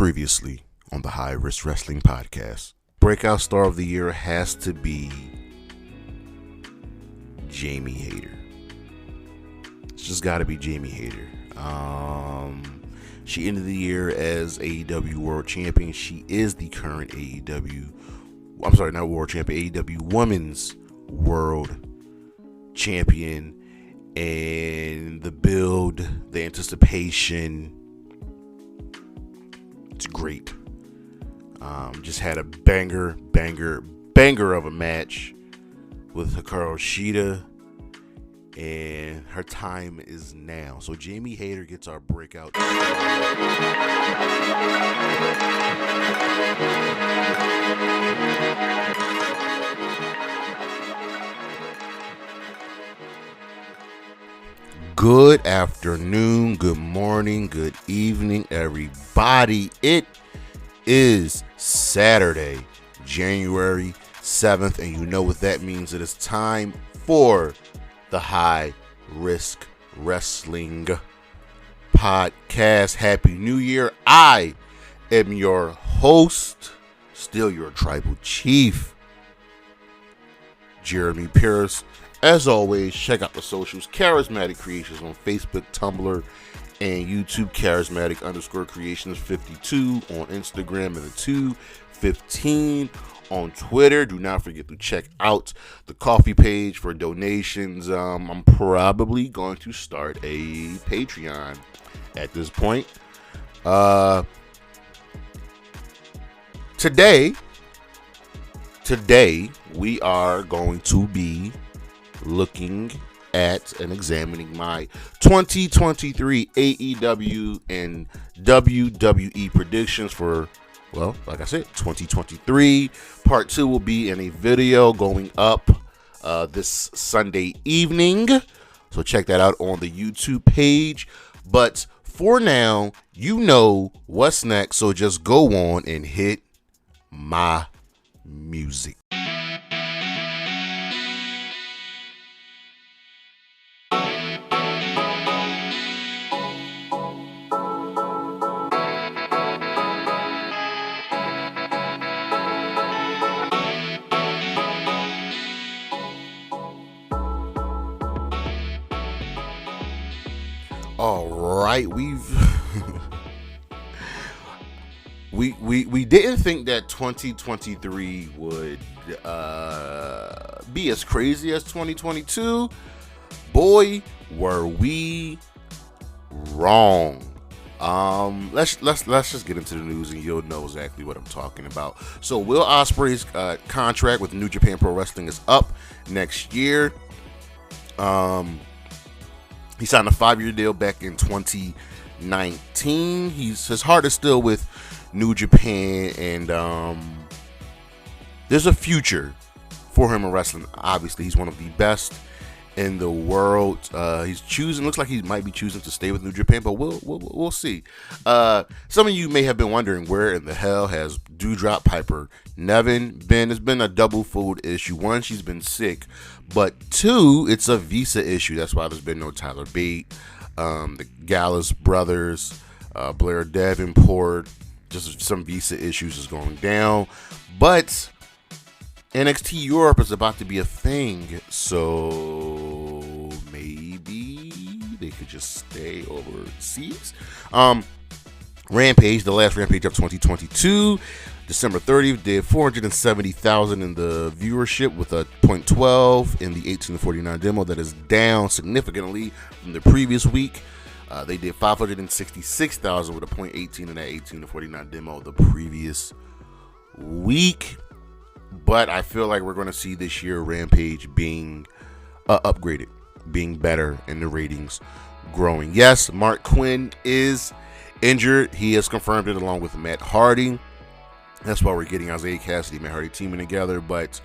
Previously on the High Risk Wrestling Podcast. Breakout star of the year has to be Jamie Hayter. It's just got to be Jamie Hayter. She ended the year as AEW World Champion. She is the current AEW Women's World Champion. And the build, the anticipation, it's great. Just had a banger of a match with Hikaru Shida, and her time is now. So Jamie Hayter gets our breakout. Good afternoon, good morning, good evening, everybody. It is Saturday, January 7th, and you know what that means. It is time for the High Risk Wrestling Podcast. Happy New Year. I am your host, still your tribal chief, Jeremy Pierce. As always, check out the socials, Charismatic Creations on Facebook, Tumblr, and YouTube, Charismatic_Creations52 on Instagram, and the 215 on Twitter. Do not forget to check out the coffee page for donations. I'm probably going to start a Patreon at this point. Today, we are going to be looking at and examining my 2023 AEW and WWE predictions for, well, like I said, 2023. Part 2 will be in a video going up this Sunday evening. So check that out on the YouTube page. But for now, you know what's next. So just go on and hit my music. All right, we didn't think that 2023 would be as crazy as 2022. Boy, were we wrong. Let's just get into the news and you'll know exactly what I'm talking about. So Will Ospreay's contract with New Japan Pro Wrestling is up next year. He signed a 5-year deal back in 2019. His heart is still with New Japan, and there's a future for him in wrestling. Obviously, he's one of the best in the world. Looks like he might be choosing to stay with New Japan, but we'll see. Some of you may have been wondering, where in the hell has Dewdrop Piper Niven been? It's been a double-fold issue. One, she's been sick, but two, it's a visa issue. That's why there's been no Tyler Bate, the Gallus brothers, Blair Davenport. Just some visa issues is going down, but NXT Europe is about to be a thing, so maybe they could just stay overseas. Rampage, the last Rampage of 2022, December 30th, did 470,000 in the viewership with a .12 in the 18 to 49 demo. That is down significantly from the previous week. They did 566,000 with a .18 in that 18 to 49 demo the previous week. But I feel like we're going to see this year Rampage being upgraded, being better, and the ratings growing. Yes, Mark Quinn is injured. He has confirmed it along with Matt Hardy. That's why we're getting Isaiah Cassidy, Matt Hardy teaming together. But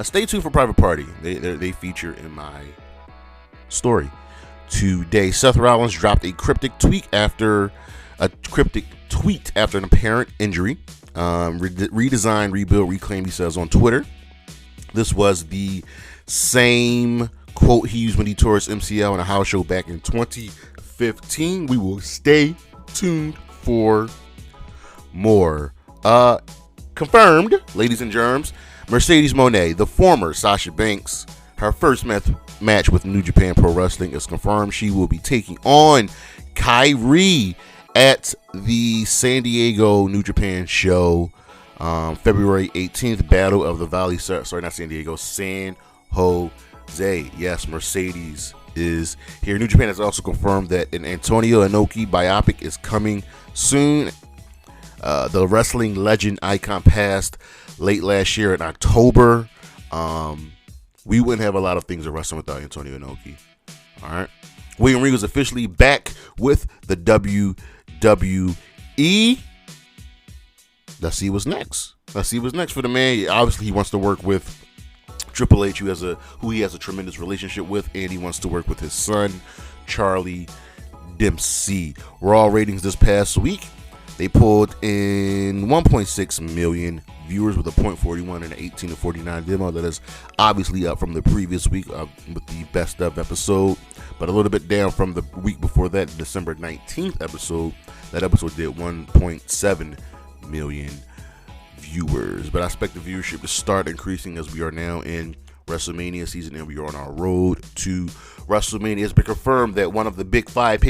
stay tuned for Private Party. They feature in my story today. Seth Rollins dropped a cryptic tweet after an apparent injury. Redesign, rebuild, reclaim, he says on Twitter. This was the same quote he used when he tore his MCL in a house show back in 2015. We will stay tuned for more. Confirmed, ladies and germs, Mercedes Mone, the former Sasha Banks, her first match with New Japan Pro Wrestling is confirmed. She will be taking on Kairi at the San Diego New Japan show, February 18th, Battle of the Valley. Sorry, not San Diego, San Jose. Yes, Mercedes is here. New Japan has also confirmed that an Antonio Inoki biopic is coming soon. The wrestling legend icon passed late last year in October. We wouldn't have a lot of things in wrestling without Antonio Inoki. All right. William Regal's officially back with the WWE. Let's see what's next. Let's see what's next for the man. Obviously, he wants to work with Triple H, who he has a tremendous relationship with, and he wants to work with his son, Charlie Dempsey. Raw ratings this past week, they pulled in 1.6 million viewers with a .41 and an 18-49 demo. That is obviously up from the previous week with the best of episode, but a little bit down from the week before that, December 19th episode. That episode did 1.7 million viewers, but I expect the viewership to start increasing as we are now in WrestleMania season and we are on our road to WrestleMania. It's been confirmed that one of the big 5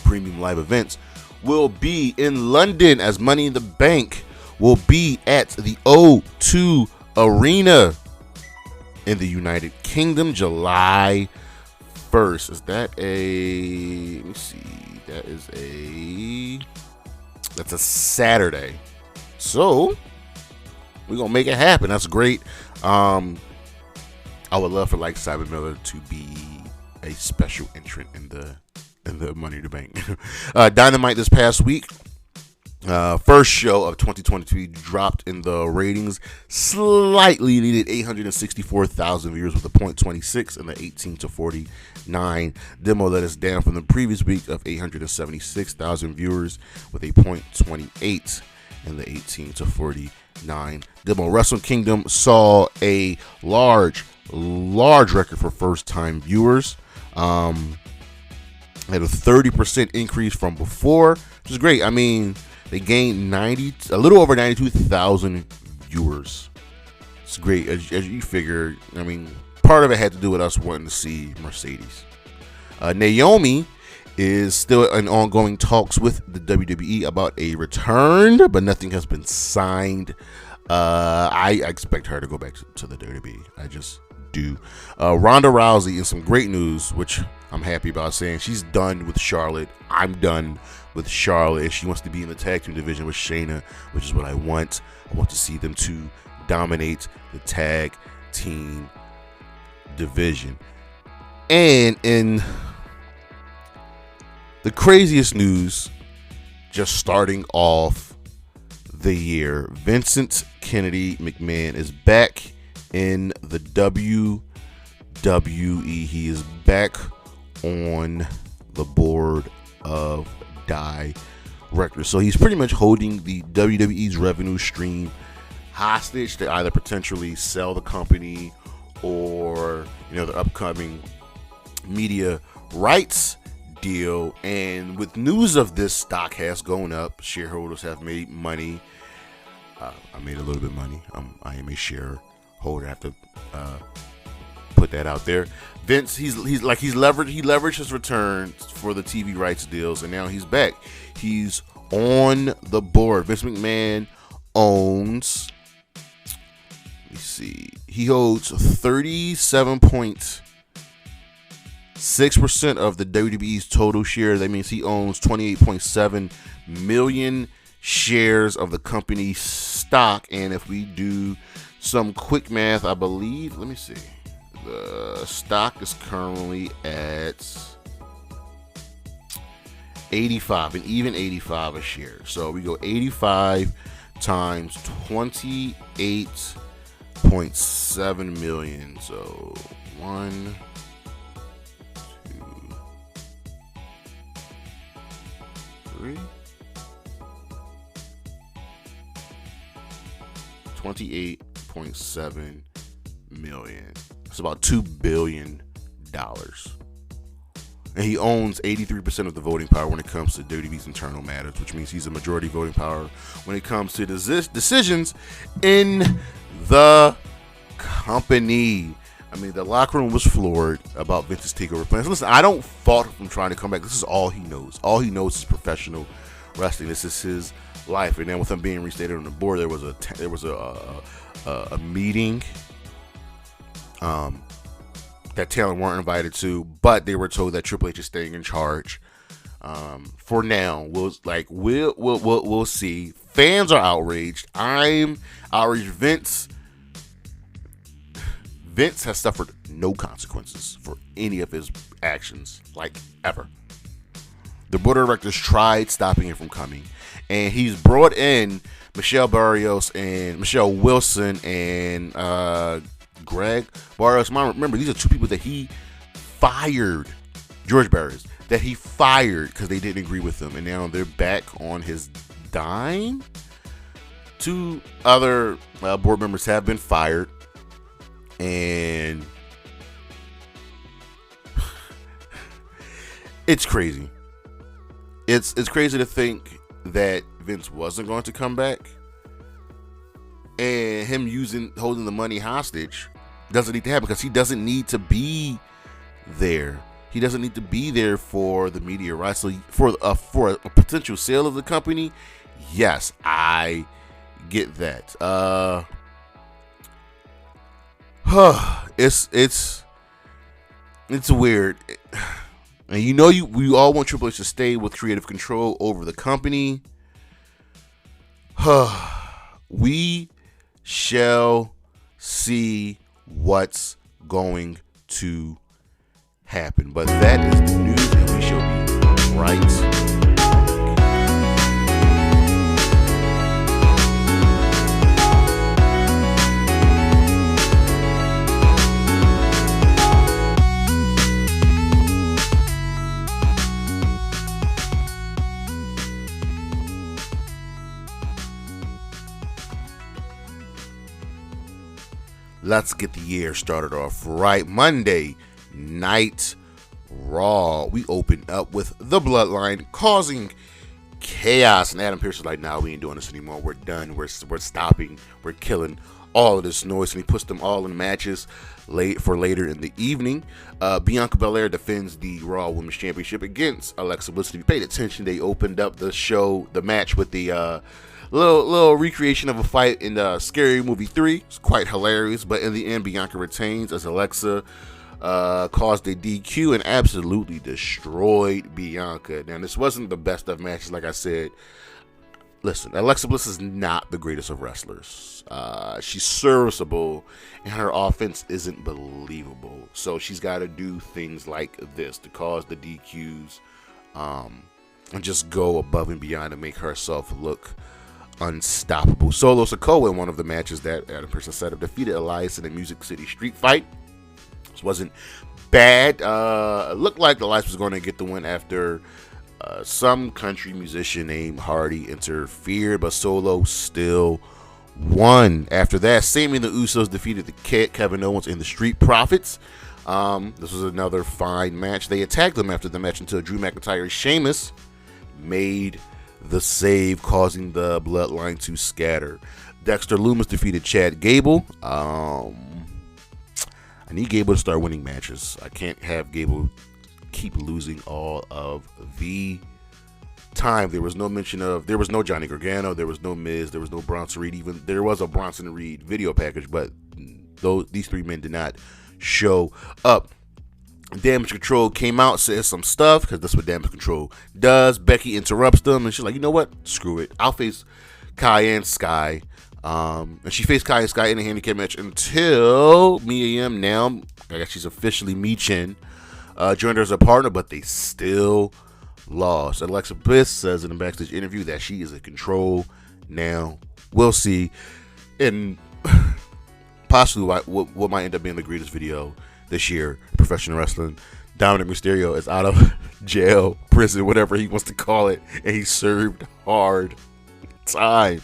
premium live events will be in London, as Money in the Bank will be at the O2 Arena in the United Kingdom, July 1st. Is that a, let me see, that's a Saturday. So we're gonna make it happen. That's great. I would love for like Simon Miller to be a special entrant in the Money in the Bank. Dynamite this past week, first show of 2022, dropped in the ratings slightly. Needed 864,000 viewers with a .26 and the 18-49 demo. That is down from the previous week of 876,000 viewers with a .28 and the 18-49 demo. Wrestle Kingdom saw a large record for first-time viewers. Had a 30% increase from before, which is great. I mean, they gained a little over 92,000 viewers. It's great, as you figure. I mean, part of it had to do with us wanting to see Mercedes. Naomi is still in ongoing talks with the WWE about a return, but nothing has been signed. I expect her to go back to the WWE. I just do. Ronda Rousey, in some great news, which I'm happy about, saying she's done with Charlotte. I'm done with Charlotte, and she wants to be in the tag team division with Shayna, which is what I want. I want to see them two dominate the tag team division. And in the craziest news, just starting off the year, Vincent Kennedy McMahon is back in the WWE. He is back on the board of directors. So he's pretty much holding the WWE's revenue stream hostage to either potentially sell the company or, the upcoming media rights deal. And with news of this, stock has gone up. Shareholders have made money. I made a little bit of money. I am a shareholder. I have to put that out there. Vince, he leveraged his return for the TV rights deals, and now he's back. He's on the board. Vince McMahon owns, let me see, he holds 37.6% of the WWE's total share. That means he owns 28.7 million shares of the company's stock. And if we do some quick math, I believe, let me see, the stock is currently at 85, and even 85 a share. So we go 85 times 28.7 million. So 1, 2, 3, 28.7 million. It's about $2 billion. And he owns 83% of the voting power when it comes to WWE's internal matters, which means he's a majority voting power when it comes to decisions in the company. I mean, the locker room was floored about Vince's takeover plans. Listen, I don't fault him from trying to come back. This is all he knows. All he knows is professional wrestling. This is his life. And then with him being restated on the board, there was a meeting that talent weren't invited to, but they were told that Triple H is staying in charge. For now, we'll see. Fans are outraged. I'm outraged. Vince has suffered no consequences for any of his actions, like ever. The board of directors tried stopping him from coming, and he's brought in Michelle Barrios and Michelle Wilson and Greg Barrios. Remember, these are two people that he fired, George Barrios, that he fired because they didn't agree with him, and now they're back on his dime. Two other board members have been fired, and it's crazy. It's crazy to think that Vince wasn't going to come back, and him holding the money hostage doesn't need to happen because he doesn't need to be there. He doesn't need to be there for the media, right? So for a potential sale of the company, yes, I get that. It's weird. And we all want Triple H to stay with creative control over the company. We shall see what's going to happen. But that is the news, and we shall be right back. Let's get the year started off right. Monday Night Raw. We open up with the Bloodline causing chaos. And Adam Pearce is like, nah, we ain't doing this anymore. We're done. We're stopping. We're killing all of this noise. And he puts them all in matches for later in the evening. Bianca Belair defends the Raw Women's Championship against Alexa Bliss. If you paid attention, they opened up the match with the little recreation of a fight in Scary Movie 3. It's quite hilarious, but in the end, Bianca retains as Alexa caused a DQ and absolutely destroyed Bianca. Now, this wasn't the best of matches, like I said. Listen, Alexa Bliss is not the greatest of wrestlers. She's serviceable, and her offense isn't believable. So she's got to do things like this to cause the DQs and just go above and beyond to make herself look unstoppable. Solo Sikoa in one of the matches that Adam Pearce set up defeated Elias in a Music City street fight. This wasn't bad. It looked like Elias was going to get the win after some country musician named Hardy interfered, but Solo still won. After that, Sami and the Usos defeated the Kevin Owens and the Street Profits. This was another fine match. They attacked them after the match until Drew McIntyre and Sheamus made the save, causing the Bloodline to scatter. Dexter Lumis defeated Chad Gable. I need Gable to start winning matches. I can't have Gable keep losing all of the time. There was no Johnny Gargano, there was no Miz, there was no Bronson Reed. Even there was a Bronson Reed video package, but these three men did not show up. Damage Control came out, said some stuff, because that's what Damage Control does. Becky interrupts them, and she's like, you know what? Screw it. I'll face Kai and Sky. And she faced Kai and Sky in a handicap match until Mia Yim, now, I guess she's officially Michin, joined her as a partner, but they still lost. Alexa Bliss says in a backstage interview that she is in control now. We'll see. And possibly what might end up being the greatest video this year, professional wrestling. Dominic Mysterio is out of jail, prison, whatever he wants to call it, and he served hard time.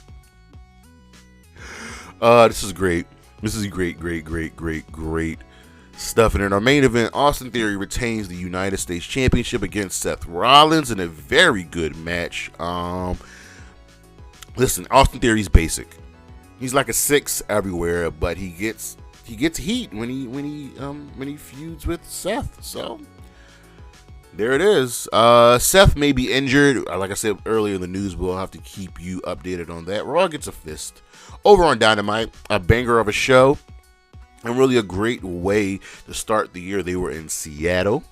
This is great. This is great stuff. And in our main event, Austin Theory retains the United States Championship against Seth Rollins in a very good match. Listen, Austin Theory's basic. He's like a 6 everywhere, but he gets heat when he feuds with Seth. So there it is. Seth may be injured. Like I said earlier in the news, we'll have to keep you updated on that. Raw gets a fist. Over on Dynamite, a banger of a show, and really a great way to start the year. They were in Seattle.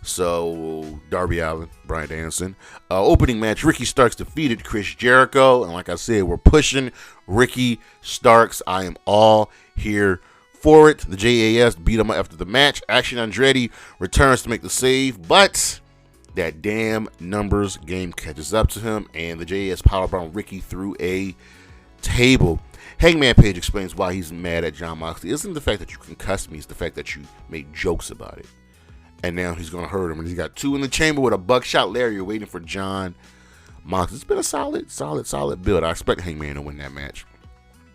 So, Darby Allin, Bryan Danielson. Opening match, Ricky Starks defeated Chris Jericho. And like I said, we're pushing Ricky Starks. I am all here for it. The JAS beat him up after the match. Action Andretti returns to make the save, but that damn numbers game catches up to him, and the JAS powerbomb Ricky through a table. Hangman Page explains why he's mad at Jon Moxley. It isn't the fact that you concussed me, it's the fact that you made jokes about it. And now he's going to hurt him. And he's got 2 in the chamber with a buckshot lariat waiting for Jon Moxley. It's been a solid build. I expect Hangman to win that match.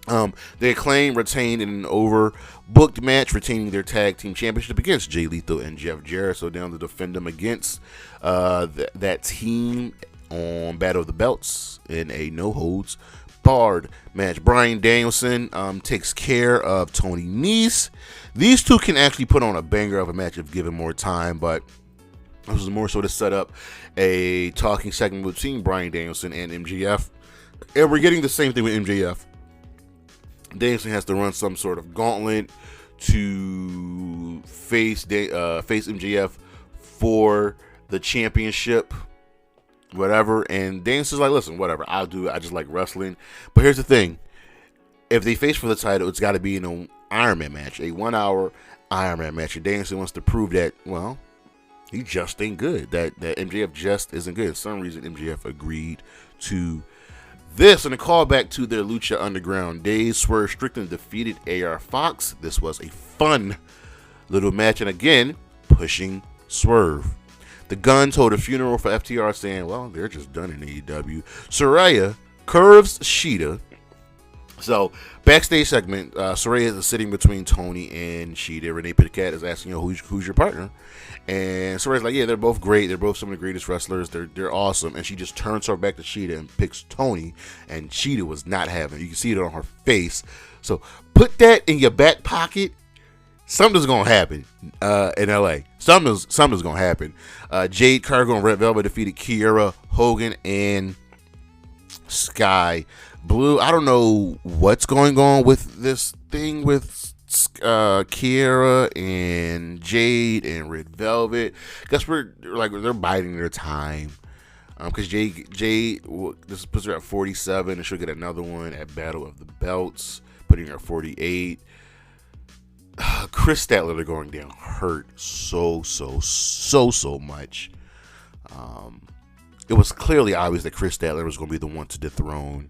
The Acclaim retained in an overbooked match, retaining their tag team championship against Jay Lethal and Jeff Jarrett. So down to defend them against that team on Battle of the Belts in a no-holds barred match. Bryan Danielson takes care of Tony Nese. These two can actually put on a banger of a match if given more time, but this was more so to set up a talking segment between Bryan Danielson and MJF. And we're getting the same thing with MJF. Danielson has to run some sort of gauntlet to face MJF for the championship, whatever. And Danielson's like, listen, whatever, I'll do it. I just like wrestling. But here's the thing. If they face for the title, it's got to be in an Iron Man match, a 1-hour Iron Man match. And Danielson wants to prove that, well, he just ain't good. That MJF just isn't good. For some reason, MJF agreed to this. And a callback to their Lucha Underground days. Swerve Strickland defeated AR Fox. This was a fun little match. And again, pushing Swerve. The Gun told a funeral for FTR saying, well, they're just done in AEW. Saraya curves Sheeta. So, backstage segment, Saraya is sitting between Tony and Sheeta. Renee Paquette is asking, who's your partner? And Saraya's like, yeah, they're both great. They're both some of the greatest wrestlers. They're awesome. And she just turns her back to Sheeta and picks Tony. And Sheeta was not having it. You can see it on her face. So, put that in your back pocket. Something's going to happen in LA. Something's going to happen. Jade Cargill and Red Velvet defeated Kiera Hogan and Sky Blue. I don't know what's going on with this thing with Kiera and Jade and Red Velvet. I guess they're biding their time. Because Jade, this puts her at 47, and she'll get another one at Battle of the Belts, putting her at 48. Chris Statler, they're going down hurt so much. It was clearly obvious that Chris Statler was going to be the one to dethrone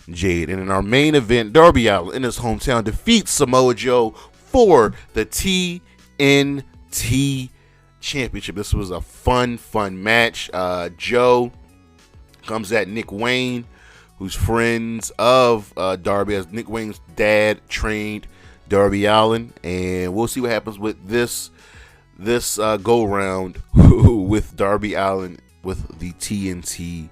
Jade. And in our main event, Darby Allin in his hometown defeats Samoa Joe for the TNT Championship. This was a fun match. Joe comes at Nick Wayne, who's friends of Darby, as Nick Wayne's dad trained Darby Allin, and we'll see what happens with this go round with Darby Allin with the TNT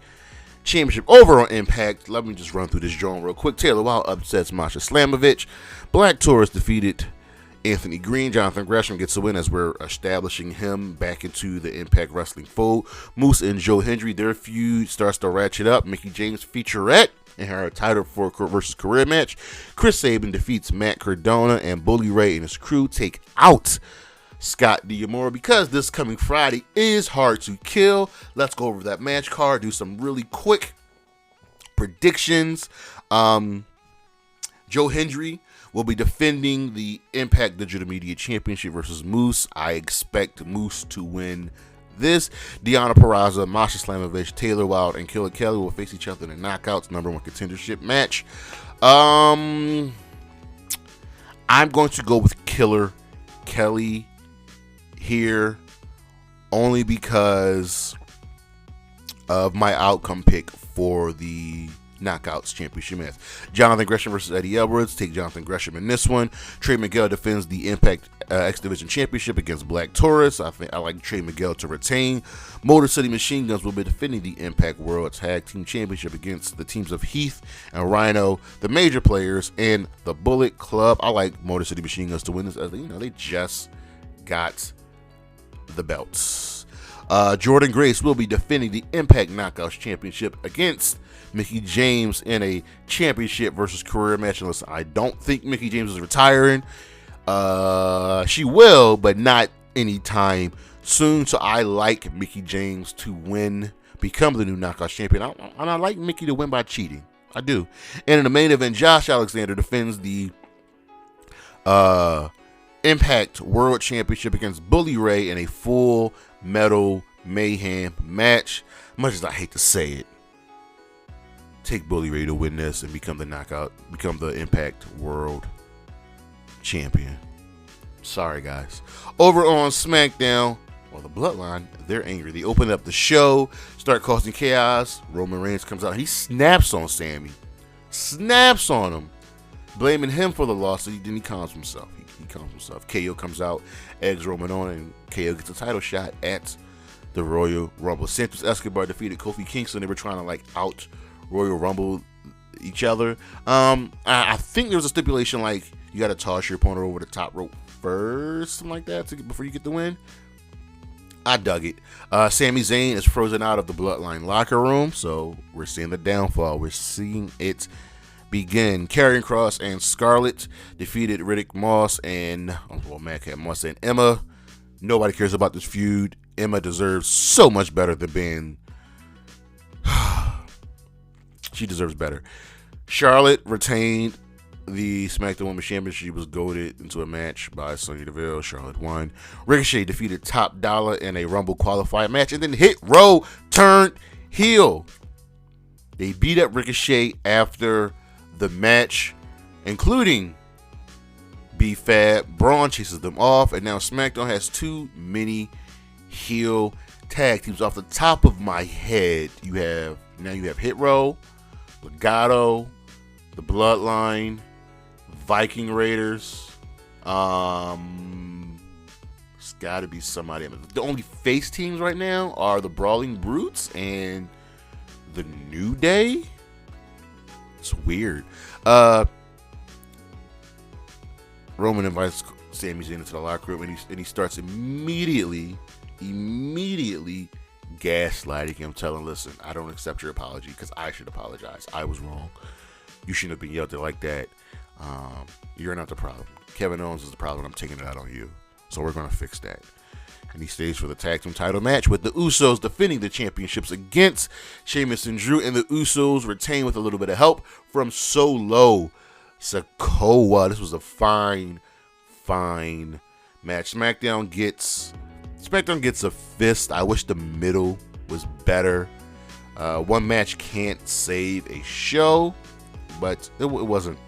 Championship. Over on Impact, let me just run through this drawing real quick. Taylor Wilde upsets Masha Slamovich. Black Taurus defeated Anthony Green. Jonathan Gresham gets a win as we're establishing him back into the Impact Wrestling fold. Moose and Joe Hendry, their feud starts to ratchet up. Mickey James featurette in her title for versus career match. Chris Sabin defeats Matt Cardona, and Bully Ray and his crew take out Scott D'Amore, because this coming Friday is Hard to Kill. Let's go over that match card, do some really quick predictions. Joe Hendry will be defending the Impact Digital Media Championship versus Moose. I expect Moose to win this. Deonna Purrazzo, Masha Slamovich, Taylor Wilde, and Killer Kelly will face each other in a Knockouts #1 contendership match. I'm going to go with Killer Kelly here, only because of my outcome pick for the Knockouts Championship match. Jonathan Gresham versus Eddie Edwards. Take Jonathan Gresham in this one. Trey Miguel defends the Impact X Division Championship against Black Taurus. I like Trey Miguel to retain. Motor City Machine Guns will be defending the Impact World Tag Team Championship against the teams of Heath and Rhino, the major players, and the Bullet Club. I like Motor City Machine Guns to win this. They just got the belts. Jordan Grace will be defending the Impact Knockouts Championship against Mickie James in a championship versus career match. And listen, I don't think Mickie James is retiring. She will, but not anytime soon. So I like Mickie James to win, become the new Knockouts champion. And I like Mickie to win by cheating. I do. And in the main event, Josh Alexander defends the Impact World Championship against Bully Ray in a Full Metal Mayhem match. Much as I hate to say it, take Bully Ray to win this and become the Impact World Champion. Sorry, guys. Over on SmackDown, the Bloodline, they're angry. They open up the show, start causing chaos. Roman Reigns comes out. He snaps on Sammy. Snaps on him, blaming him for the loss. Then he calms himself. He calms himself. KO comes out, eggs Roman on, and KO gets a title shot at the Royal Rumble. Santos Escobar defeated Kofi Kingston. They were trying to out Royal Rumble each other. I think there was a stipulation you got to toss your opponent over the top rope first, something like that, before you get the win. I dug it. Sami Zayn is frozen out of the Bloodline locker room, so we're seeing the downfall. We're seeing it begin. Karrion Kross and Scarlett defeated Riddick Moss and Madcap Moss and Emma. Nobody cares about this feud. Emma deserves so much better than being. She deserves better. Charlotte retained the SmackDown Women's Championship. She was goaded into a match by Sonya Deville. Charlotte won. Ricochet defeated Top Dollar in a Rumble qualifier match, and then Hit Row turned heel. They beat up Ricochet after the match, including B-Fab. Braun chases them off, and now SmackDown has too many heel tag teams. Off the top of my head, you have Hit Row, Legato, the Bloodline, Viking Raiders. It's got to be somebody. The only face teams right now are the Brawling Brutes and the New Day. It's weird. Roman invites Sami Zayn into the locker room, and he starts immediately gaslighting him, telling, listen, I don't accept your apology because I should apologize. I was wrong. You shouldn't have been yelled at like that. You're not the problem. Kevin Owens is the problem. I'm taking it out on you. So we're going to fix that. And he stays for the tag team title match with the Usos defending the championships against Sheamus and Drew. And the Usos retain with a little bit of help from Solo Sikoa. This was a fine match. SmackDown gets a fist. I wish the middle was better. One match can't save a show, but it wasn't.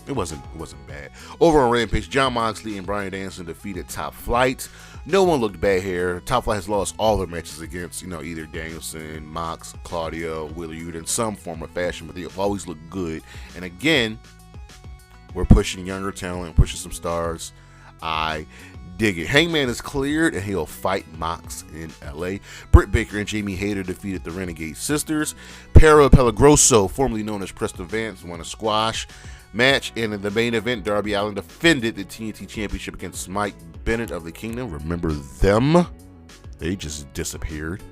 It wasn't bad. Over on Rampage, Jon Moxley and Bryan Danielson defeated Top Flight. No one looked bad here. Top Flight has lost all their matches against, either Danielson, Mox, Claudio, Wheeler Yuta in some form or fashion, but they've always looked good. And again, we're pushing younger talent, pushing some stars. I dig it. Hangman is cleared, and he'll fight Mox in LA. Britt Baker and Jamie Hayter defeated the Renegade Sisters. Pero Pelagroso, formerly known as Preston Vance, won a squash match. And in the main event, Darby Allin defended the TNT Championship against Mike Bennett of the Kingdom. Remember them? They just disappeared.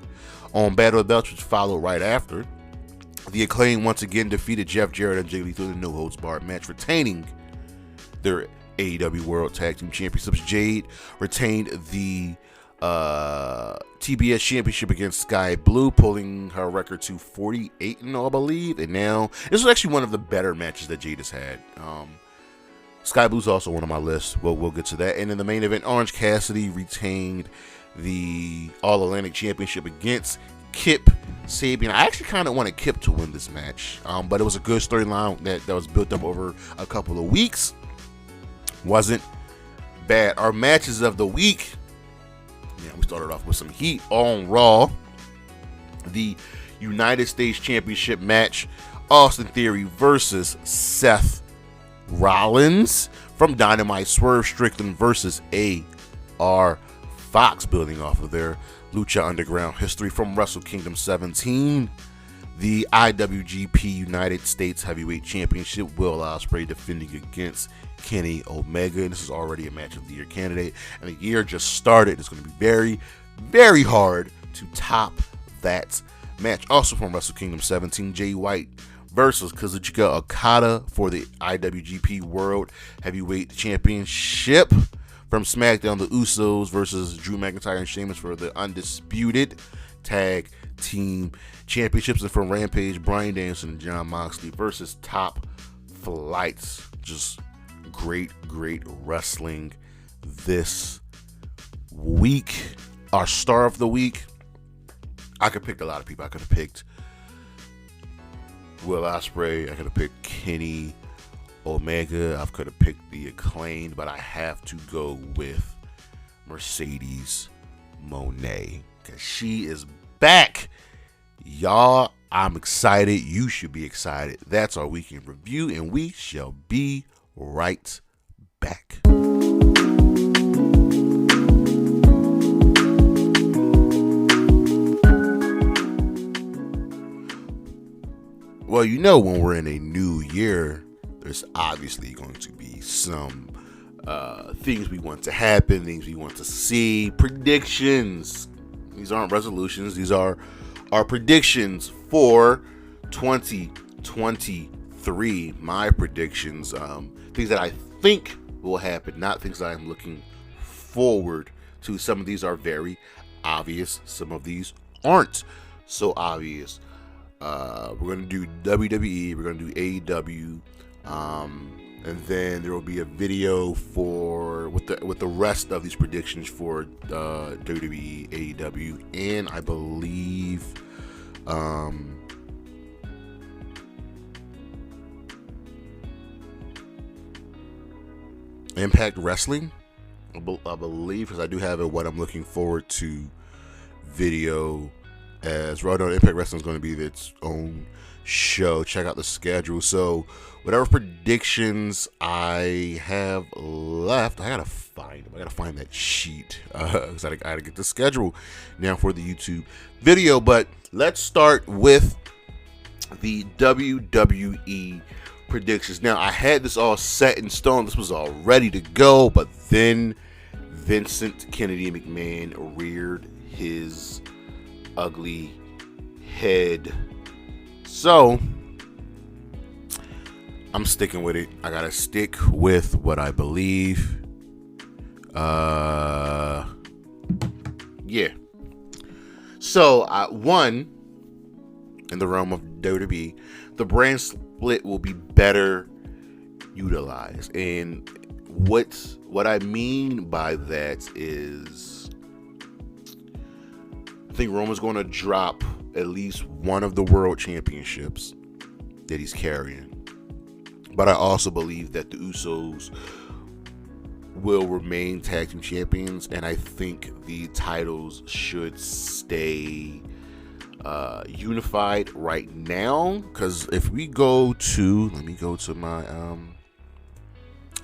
On Battle of the Belts, which followed right after, the Acclaim once again defeated Jeff Jarrett and Jay Lethal in a no-holds-barred match, retaining their AEW World Tag Team Championships. Jade retained the TBS Championship against Sky Blue, pulling her record to 48-0, I believe. And now, this was actually one of the better matches that Jade has had. Sky Blue's also one on my list. We'll get to that. And in the main event, Orange Cassidy retained the All-Atlantic Championship against Kip Sabian. I actually kind of wanted Kip to win this match, but it was a good storyline that was built up over a couple of weeks. Wasn't bad. Our matches of the week. We started off with some heat on Raw. The United States Championship match. Austin Theory versus Seth Rollins. From Dynamite, Swerve Strickland versus A.R. Fox, building off of their Lucha Underground history. From Wrestle Kingdom 17, the IWGP United States Heavyweight Championship, Will Ospreay defending against Kenny Omega. This is already a match of the year candidate, and the year just started. It's going to be very, very hard to top that match. Also from Wrestle Kingdom 17, Jay White versus Kazuchika Okada for the IWGP World Heavyweight Championship. From SmackDown, the Usos versus Drew McIntyre and Sheamus for the Undisputed Tag Team Championships. And from Rampage, Bryan Danielson and Jon Moxley versus Top Flights. Just great wrestling this week. Our star of the week, I could pick a lot of people. I could have picked Will Ospreay. I could have picked Kenny Omega. I could have picked the Acclaimed, but I have to go with Mercedes Moné because she is back. Y'all, I'm excited. You should be excited. That's our weekend review, and we shall be right back. Well, you know, when we're in a new year, there's obviously going to be some things we want to happen, things we want to see, predictions. These aren't resolutions. These are our predictions for 2023. My predictions, things that I think will happen, not things that I'm looking forward to. Some of these are very obvious. Some of these aren't so obvious. We're going to do WWE. We're going to do AEW. And then there will be a video with the rest of these predictions for WWE, AEW, and I believe Impact Wrestling. I believe, because I do have what I'm looking forward to video as right on. Impact Wrestling is going to be its own show. Check out the schedule. So whatever predictions I have left, I gotta find them. I gotta find that sheet because I gotta get the schedule now for the YouTube video. But let's start with the WWE predictions. Now, I had this all set in stone. This was all ready to go, but then Vincent Kennedy McMahon reared his ugly head. So I'm sticking with it. I gotta stick with what I believe. Yeah. So one, in the realm of WWE, the brand split will be better utilized. And what I mean by that is, I think Roman's going to drop at least one of the world championships that he's carrying. But I also believe that the Usos will remain tag team champions, and I think the titles should stay unified right now. Because if we go to, let me go to my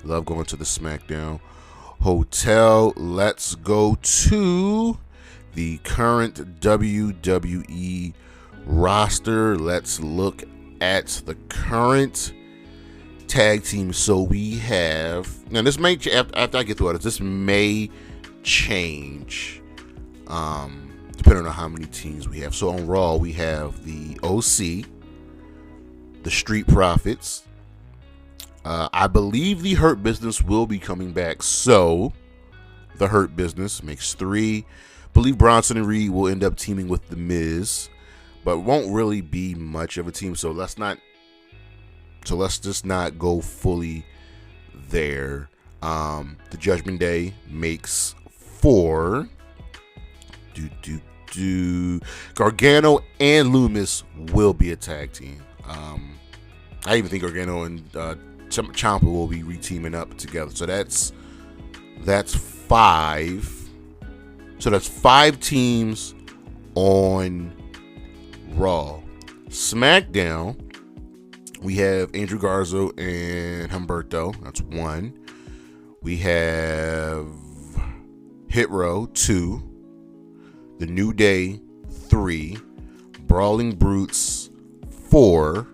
love going to the SmackDown hotel. Let's go to the current WWE roster. Let's look at the current tag team. So we have, now this may, after I get through it, this may change depending on how many teams we have. So on Raw, we have the OC, the Street Profits. I believe the Hurt Business will be coming back. So the Hurt Business makes 3. I believe Bronson and Reed will end up teaming with The Miz, but won't really be much of a team. So let's just not go fully there. The Judgment Day makes 4. Gargano and Loomis will be a tag team. I even think Gargano and Ciampa will be re-teaming up together. So that's 5. So that's 5 teams on Raw. SmackDown, we have Angel Garza and Humberto. That's 1. We have Hit Row 2. The New Day 3. Brawling Brutes 4.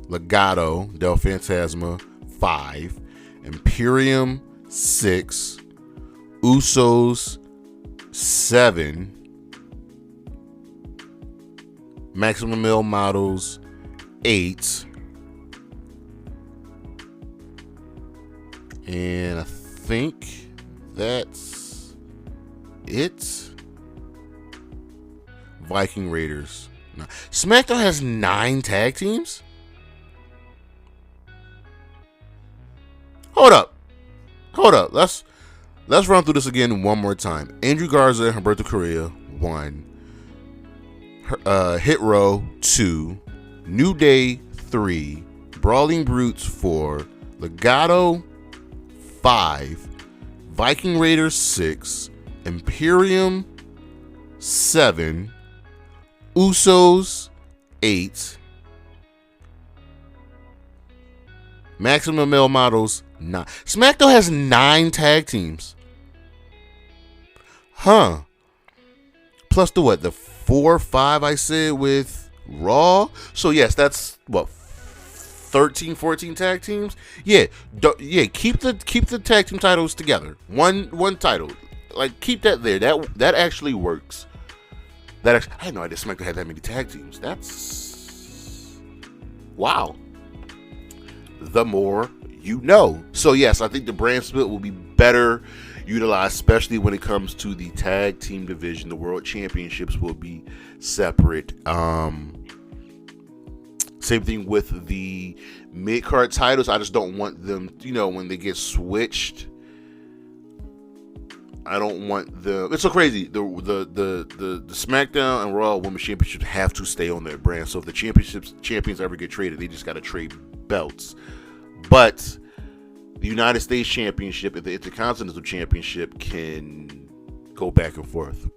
Legado del Fantasma 5. Imperium 6. Usos 7. Maximum Male Models 8. And I think that's it. Viking Raiders. No. SmackDown has 9 tag teams? Hold up. Let's run through this again one more time. Andrew Garza and Humberto Carrillo 1. Hit Row 2. New Day 3. Brawling Brutes 4. Legado 5. Viking Raiders 6. Imperium 7. Usos 8. Maximum Male Models 9. SmackDown has 9 tag teams. Huh. Plus the what? The 4 or 5 I said with Raw. So yes, that's what, 13, 14 tag teams. Yeah, keep the tag team titles together. One title, like keep that there. That actually works. I had no idea SmackDown had that many tag teams. That's wow. The more you know. So yes, I think the brand split will be better utilized, especially when it comes to the tag team division. The world championships will be separate. Same thing with the mid-card titles. I just don't want them, when they get switched. I don't want them. It's so crazy. The SmackDown and Raw Women's Championships have to stay on their brand. So if the champions ever get traded, they just got to trade belts. But the United States Championship and the Intercontinental Championship can go back and forth.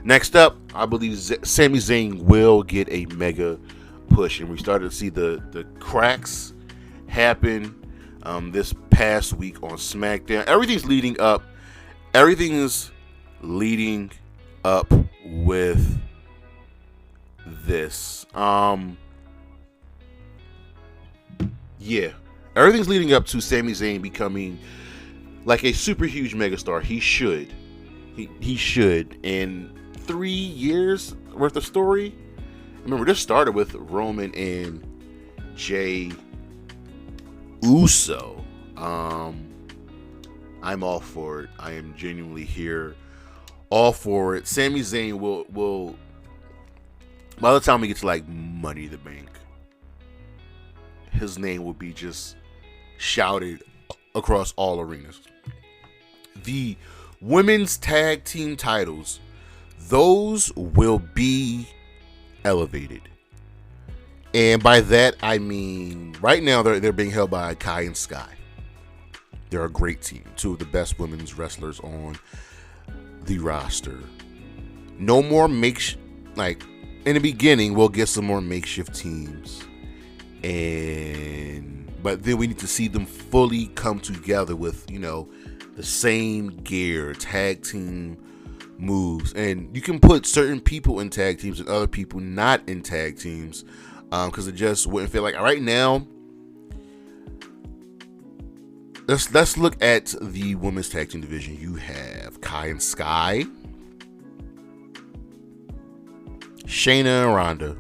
Next up, I believe Sami Zayn will get a mega push, and we started to see the cracks happen this past week on SmackDown. Everything's leading up with this. Everything's leading up to Sami Zayn becoming like a super huge megastar. He should. He should. In 3 years worth of story. Remember, this started with Roman and Jey Uso. I'm all for it. I am genuinely here, all for it. Sami Zayn will by the time we get to like Money in the Bank, his name will be just shouted across all arenas. The women's tag team titles, those will be elevated. And by that, I mean, right now they're being held by Kai and Sky. They're a great team. 2 of the best women's wrestlers on the roster. No more like, in the beginning, we'll get some more makeshift teams. But then we need to see them fully come together with, the same gear, tag team moves. And you can put certain people in tag teams and other people not in tag teams, because it just wouldn't feel like right now. Let's look at the women's tag team division. You have Kai and Sky, Shayna and Ronda,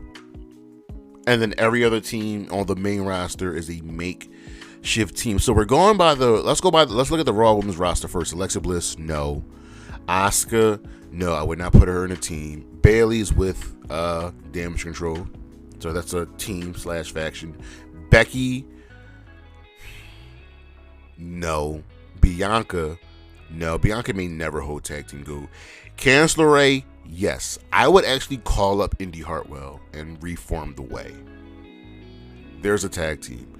and then every other team on the main roster is a makeshift team. So we're going by let's look at the Raw women's roster first. Alexa Bliss, no. Asuka, no, I would not put her in a team. Bayley's with Damage Control, so that's a team / faction. Becky, no. Bianca, no. Bianca may never hold tag team gold. Candice LeRae, yes. I would actually call up Indy Hartwell and reform the Way. There's a tag team.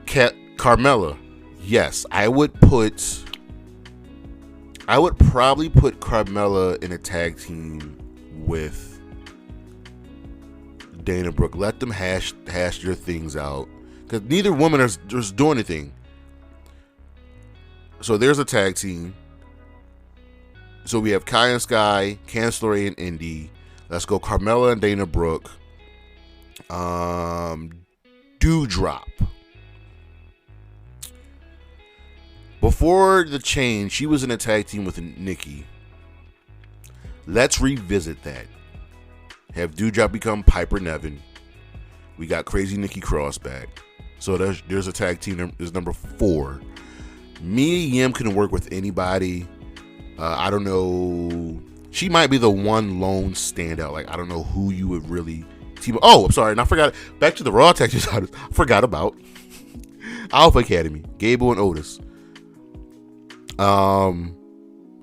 Carmella, yes. I would probably put Carmella in a tag team with Dana Brooke. Let them hash your things out, because neither woman is doing anything. So there's a tag team. So we have Kai and Sky, Candice LeRae and Indy. Let's go Carmella and Dana Brooke. Dewdrop. Before the change, she was in a tag team with Nikki. Let's revisit that. Have Dewdrop become Piper Niven. We got Crazy Nikki Cross back. So there's a tag team. There's number 4. Mia Yim can work with anybody. I don't know. She might be the one lone standout. Like, I don't know who you would really team. Oh, I'm sorry. And I forgot. Back to the Raw tag team. I forgot about Alpha Academy. Gable and Otis. And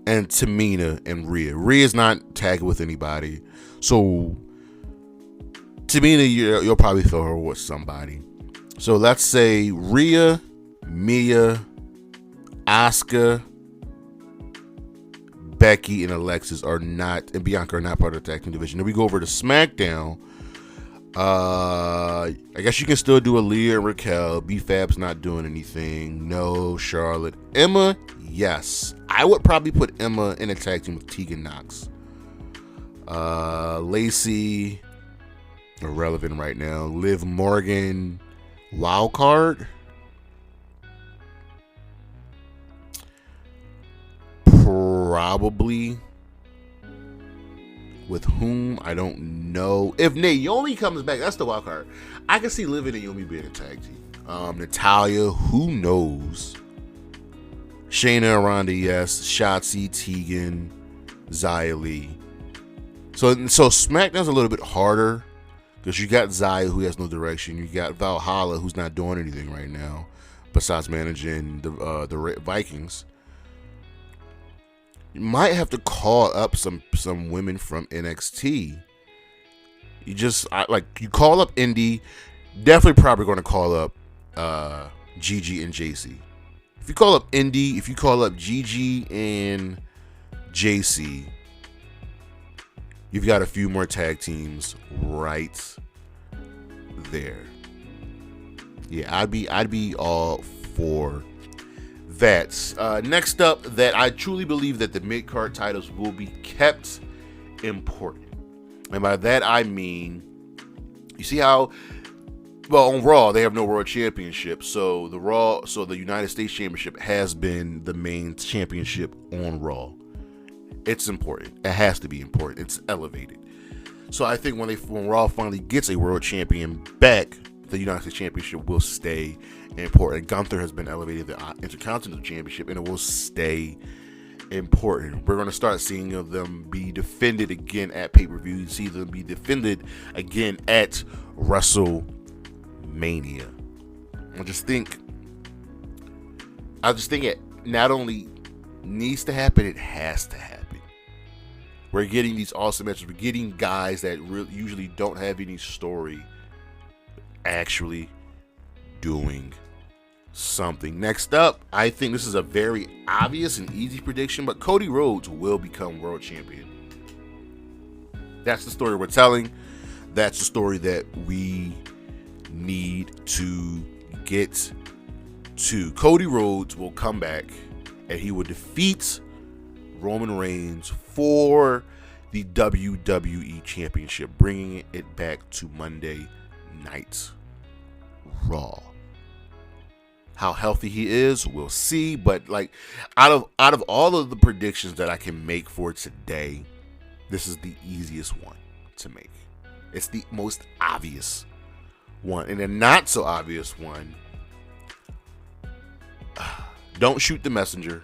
Tamina and Rhea. Rhea's not tagging with anybody. So Tamina, you'll probably throw her with somebody. So let's say Rhea, Mia, Asuka, Becky, and Alexis and Bianca are not part of the tag team division. Then we go over to SmackDown. I guess you can still do Aaliyah and Raquel. B-Fab's not doing anything. No. Charlotte. Emma, yes. I would probably put Emma in a tag team with Tegan Nox. Lacey, irrelevant right now. Liv Morgan, wild card. Probably. With whom, I don't know. If Naomi comes back, that's the wild card. I can see Liv and Naomi being a tag team. Natalya, who knows? Shayna and Ronda, yes. Shotzi, Tegan, Xia Li. So SmackDown's a little bit harder because you got Xia, who has no direction. You got Valhalla, who's not doing anything right now besides managing the Vikings. You might have to call up some women from NXT. You call up Indy. Definitely probably going to call up Gigi and JC. If you call up Indy, if you call up Gigi and JC, you've got a few more tag teams right there. Yeah, I'd be all for that. Next up, that I truly believe that the mid-card titles will be kept important. And by that I mean, you see how, well, on Raw they have no World Championship, so the United States Championship has been the main championship on Raw. It's important. It has to be important. It's elevated. So I think when Raw finally gets a world champion back, the United States Championship will stay important. Gunther has been elevated to the Intercontinental Championship, and it will stay important. We're going to start seeing them be defended again at pay-per-view. You see them be defended again at WrestleMania. I just think it not only needs to happen, it has to happen. We're getting these awesome matches. We're getting guys that usually don't have any story actually doing something. Next up, I think this is a very obvious and easy prediction, but Cody Rhodes will become world champion. That's the story we're telling. That's the story that we need to get to. Cody Rhodes will come back and he will defeat Roman Reigns for the WWE Championship, bringing it back to Monday Night Raw. How healthy he is, we'll see. But like, out of all of the predictions that I can make for today, this is the easiest one to make. It's the most obvious one, and the not so obvious one. Don't shoot the messenger.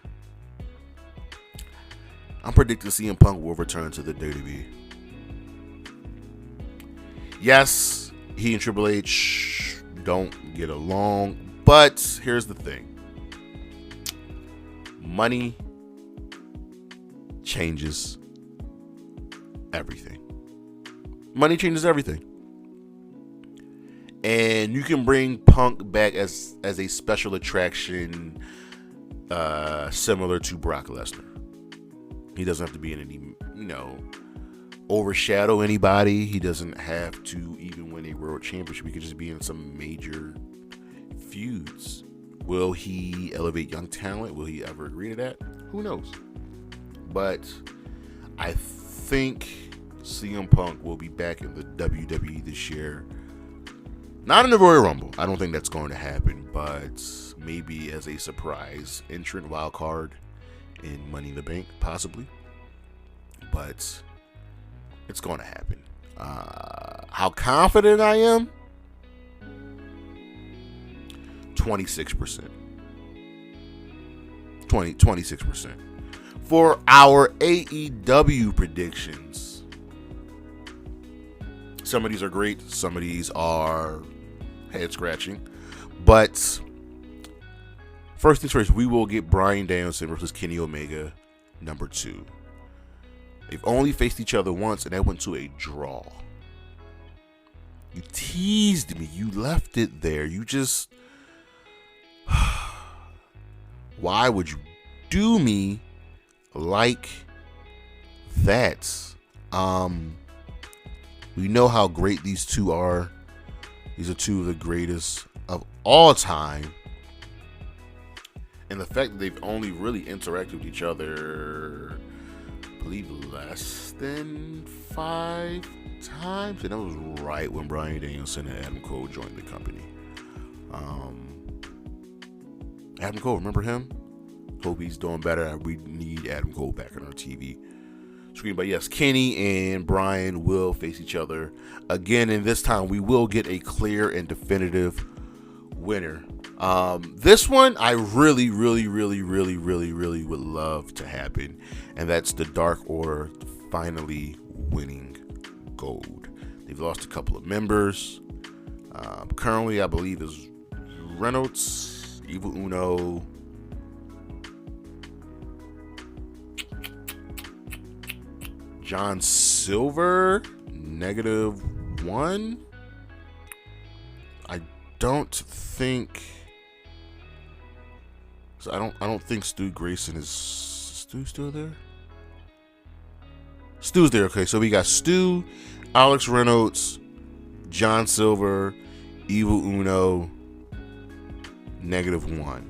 I'm predicting CM Punk will return to the WWE. Yes, he and Triple H don't get along, but here's the thing. Money changes everything. Money changes everything. And you can bring Punk back as a special attraction, similar to Brock Lesnar. He doesn't have to be in any, overshadow anybody. He doesn't have to even win a world championship. He could just be in some major feuds. Will he elevate young talent? Will he ever agree to that? Who knows? But I think CM Punk will be back in the WWE this year. Not in the Royal Rumble. I don't think that's going to happen, but maybe as a surprise entrant, wild card in Money in the Bank, possibly. But it's going to happen. How confident I am? 26%. 26%. For our AEW predictions. Some of these are great. Some of these are head scratching. But first things first, we will get Bryan Danielson versus Kenny Omega, number 2. They've only faced each other once, and that went to a draw. You teased me. You left it there. You just... Why would you do me like that? We know how great these two are. These are two of the greatest of all time. And the fact that they've only really interacted with each other, I believe, less than 5 times. And that was right when Bryan Danielson and Adam Cole joined the company. Adam Cole, remember him? Hope he's doing better. We need Adam Cole back on our TV screen. But yes, Kenny and Bryan will face each other again, and this time we will get a clear and definitive winner. This one I really would love to happen, and that's the Dark Order finally winning gold. They've lost a couple of members. Currently, I believe is Reynolds, Evil Uno, John Silver, -1. I don't think. So I don't think Stu Grayson is. Stu still there? Stu's there. Okay, so we got Stu, Alex Reynolds, John Silver, Evil Uno, -1.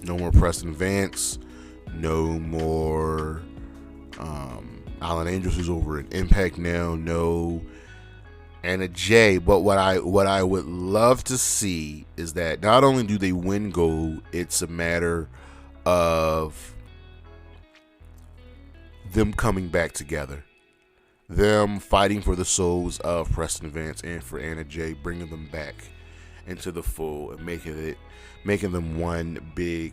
No more Preston Vance. No more Alan Angels, who's over at Impact now. No Anna Jay. But what I would love to see is that not only do they win gold, it's a matter of them coming back together. Them fighting for the souls of Preston Vance and for Anna Jay, bringing them back into the fold and making them one big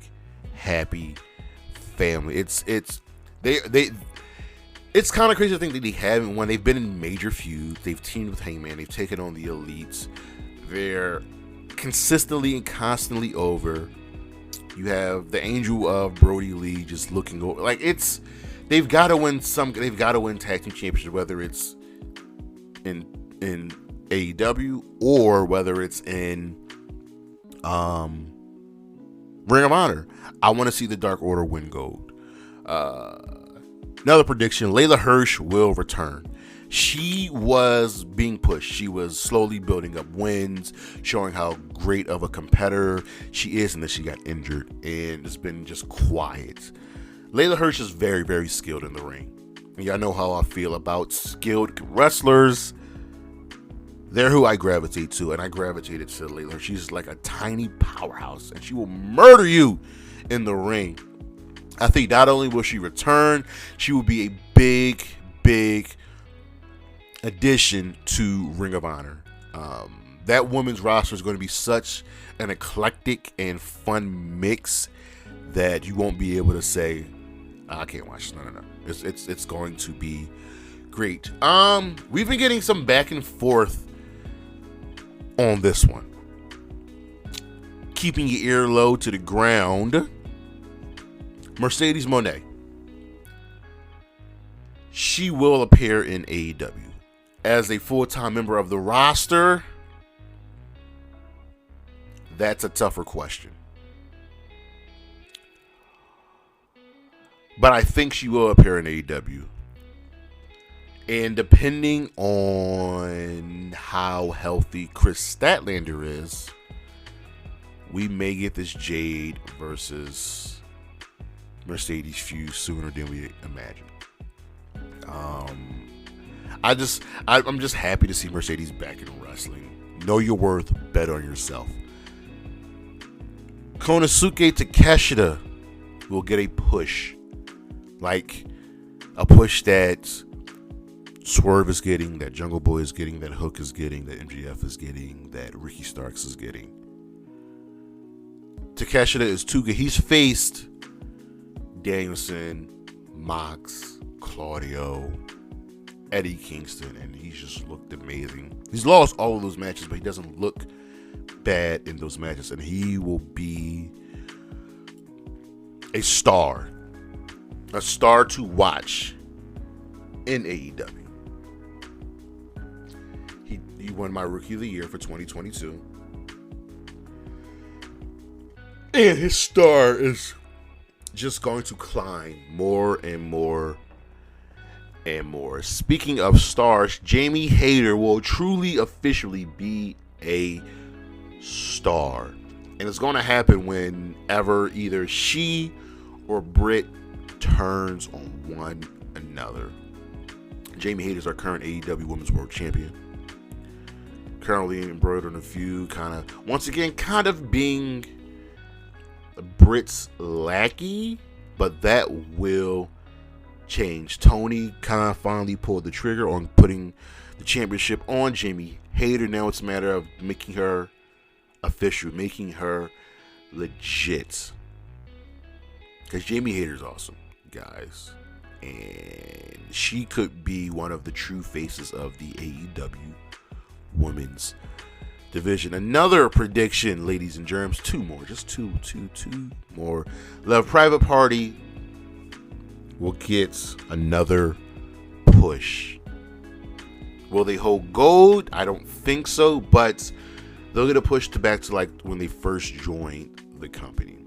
happy family. It's kind of crazy to think that they haven't won. They've been in major feuds. They've teamed with Hangman. They've taken on the Elites. They're consistently and constantly over. You have the Angel of Brody Lee just looking over. Like they've got to win They've got to win tag team championships, whether it's in AEW or whether it's in Ring of Honor. I want to see the Dark Order win gold. Another prediction: Layla Hirsch will return. She was being pushed. She was slowly building up wins, showing how great of a competitor she is, and then she got injured and it's been just quiet. Layla Hirsch is very, very skilled in the ring. And y'all know how I feel about skilled wrestlers. They're who I gravitate to, and I gravitated to Layla Hirsch. She's like a tiny powerhouse, and she will murder you in the ring. I think not only will she return, she will be a big, big addition to Ring of Honor. That women's roster is going to be such an eclectic and fun mix that you won't be able to say, I can't watch. No. It's going to be great. We've been getting some back and forth on this one. Keeping your ear low to the ground. Mercedes Moné. She will appear in AEW as a full-time member of the roster. That's a tougher question. But I think she will appear in AEW. And depending on how healthy Chris Statlander is, we may get this Jade versus Mercedes feud sooner than we imagine. I'm just happy to see Mercedes back in wrestling. Know your worth, bet on yourself. Konosuke Takeshita will get a push. Like a push that Swerve is getting, that Jungle Boy is getting, that Hook is getting, that MJF is getting, that Ricky Starks is getting. Takeshita is too good. He's faced Danielson, Mox, Claudio, Eddie Kingston, and he's just looked amazing. He's lost all of those matches, but he doesn't look bad in those matches, and he will be a star to watch in AEW. He won my Rookie of the Year for 2022, and his star is just going to climb more and more and more. Speaking of stars, Jamie Hayter will truly officially be a star, and it's going to happen whenever either she or Britt turns on one another. Jamie Hayter is our current AEW Women's World Champion, currently embroidered in a feud, kind of being Britt's lackey, but that will change. Tony kind of finally pulled the trigger on putting the championship on Jamie Hayter. Now it's a matter of making her official, making her legit. Because Jamie Hayter's awesome, guys. And she could be one of the true faces of the AEW Women's Division. Another prediction, ladies and germs. Two more. Just two more. Love Private Party will get another push. Will they hold gold? I don't think so, but they'll get a push back to like when they first joined the company.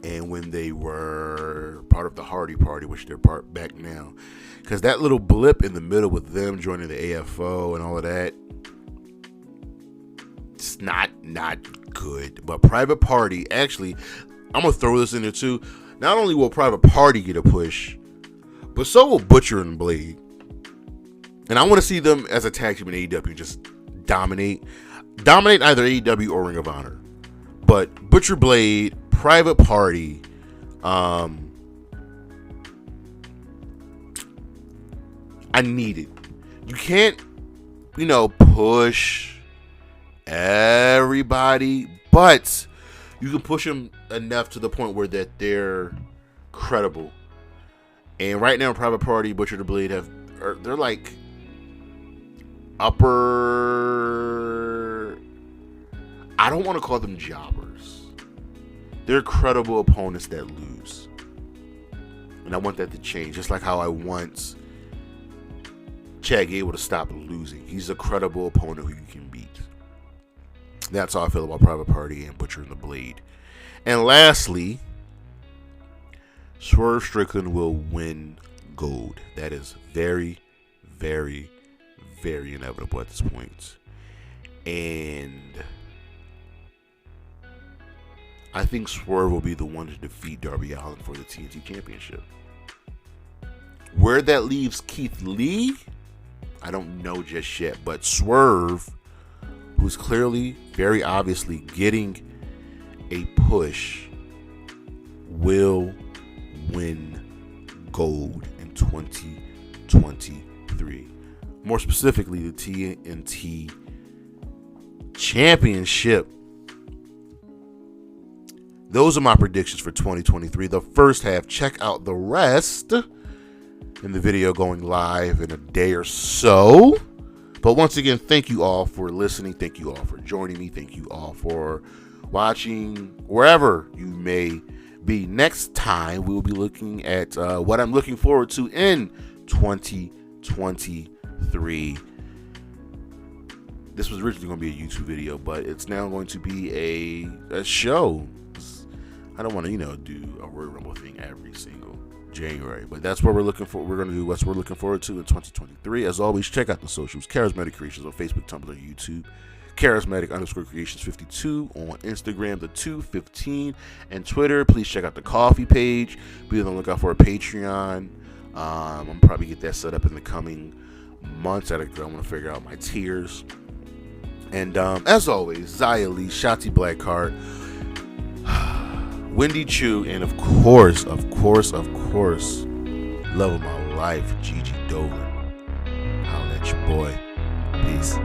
And when they were part of the Hardy Party, which they're part back now. Because that little blip in the middle with them joining the AFO and all of that, it's not good. But Private Party, actually, I'm going to throw this in there too. Not only will Private Party get a push, but so will Butcher and Blade. And I want to see them as a tag team in AEW just dominate either AEW or Ring of Honor. But Butcher, Blade, Private Party, I need it. You can't, push everybody, but you can push them enough to the point where that they're credible. And right now, Private Party, Butcher, the Blade they're like upper. I don't want to call them jobbers. They're credible opponents that lose. And I want that to change. Just like how I want Chad Gable to stop losing. He's a credible opponent who you can beat. That's how I feel about Private Party and Butcher and the Blade. And lastly, Swerve Strickland will win gold. That is very, very, very inevitable at this point. And I think Swerve will be the one to defeat Darby Allin for the TNT Championship. Where that leaves Keith Lee, I don't know just yet. But Swerve, who's clearly, very obviously getting a push, will win gold in 2023. More specifically, the TNT Championship. Those are my predictions for 2023. The first half. Check out the rest in the video going live in a day or so. But once again, thank you all for listening. Thank you all for joining me. Thank you all for watching wherever you may be. Next time, we will be looking at what I'm looking forward to in 2023. This was originally going to be a YouTube video, but it's now going to be a show. I don't want to, do a Royal Rumble thing every single January. But that's what we're looking for. We're going to do what we're looking forward to in 2023. As always, check out the socials. Charismatic Creations on Facebook, Tumblr, YouTube. Charismatic_Creations52 on Instagram, the 215, and Twitter. Please check out the coffee page. Be on the lookout for a Patreon. I'm probably get that set up in the coming months. I'm going to figure out my tiers. And as always, Zaya Lee, Shotzi Blackheart, Wendy Chu, and of course, love of my life, Gigi Dolan. Holla at your boy. Peace.